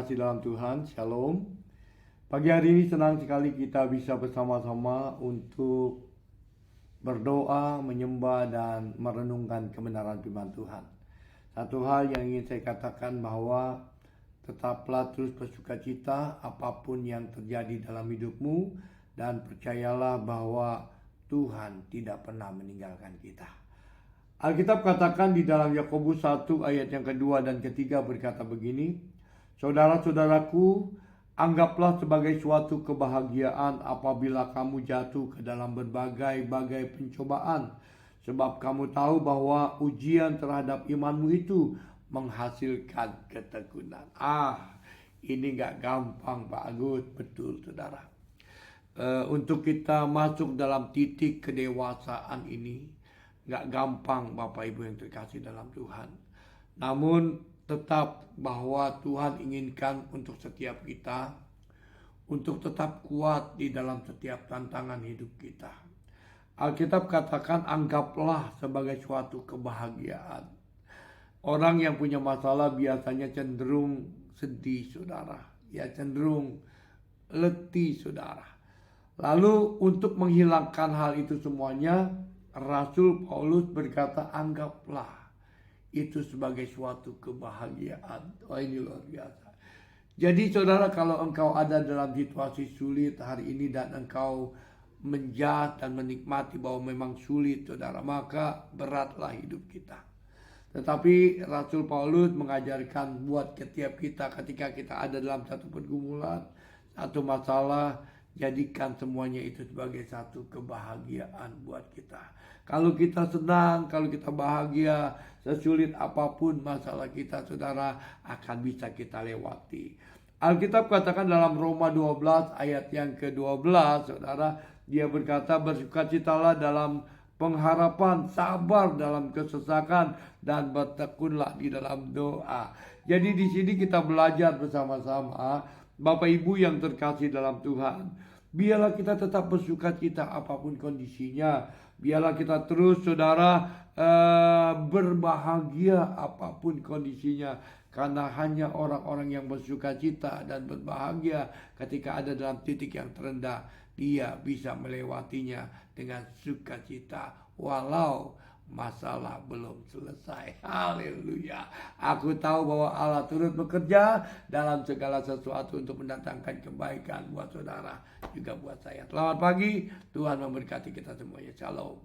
terkasih dalam Tuhan, Shalom. Pagi hari ini senang sekali kita bisa bersama-sama untuk berdoa, menyembah, dan merenungkan kebenaran firman Tuhan. Satu hal yang ingin saya katakan bahwa tetaplah terus bersukacita apapun yang terjadi dalam hidupmu, dan percayalah bahwa Tuhan tidak pernah meninggalkan kita. Alkitab katakan di dalam Yakobus 1 ayat yang kedua dan ketiga berkata begini, saudara-saudaraku, anggaplah sebagai suatu kebahagiaan apabila kamu jatuh ke dalam berbagai-bagai pencobaan, sebab kamu tahu bahwa ujian terhadap imanmu itu menghasilkan ketekunan. Ini gak gampang Pak Agus, betul saudara. Untuk kita masuk dalam titik kedewasaan ini gak gampang Bapak Ibu yang terkasih dalam Tuhan. Namun tetap bahwa Tuhan inginkan untuk setiap kita untuk tetap kuat di dalam setiap tantangan hidup kita. Alkitab katakan anggaplah sebagai suatu kebahagiaan. Orang yang punya masalah biasanya cenderung sedih saudara, ya cenderung letih saudara. Lalu untuk menghilangkan hal itu semuanya, Rasul Paulus berkata anggaplah itu sebagai suatu kebahagiaan. Ini luar biasa. Jadi saudara, kalau engkau ada dalam situasi sulit hari ini dan engkau menjat dan menikmati bahwa memang sulit saudara, maka beratlah hidup kita. Tetapi Rasul Paulus mengajarkan buat setiap kita ketika kita ada dalam satu pergumulan, satu masalah, jadikan semuanya itu sebagai satu kebahagiaan buat kita. Kalau kita senang, kalau kita bahagia, sesulit apapun masalah kita saudara akan bisa kita lewati. Alkitab katakan dalam Roma 12 ayat yang ke-12 saudara, dia berkata bersukacitalah dalam pengharapan, sabar dalam kesesakan, dan bertekunlah di dalam doa. Jadi di sini kita belajar bersama-sama Bapak Ibu yang terkasih dalam Tuhan. Biarlah kita tetap bersukacita apapun kondisinya. Biarlah kita terus saudara berbahagia apapun kondisinya. Karena hanya orang-orang yang bersukacita dan berbahagia ketika ada dalam titik yang terendah, dia bisa melewatinya dengan sukacita walau masalah belum selesai. Haleluya. Aku tahu bahwa Allah turut bekerja dalam segala sesuatu untuk mendatangkan kebaikan buat saudara, juga buat saya. Selamat pagi, Tuhan memberkati kita semuanya. Shalom.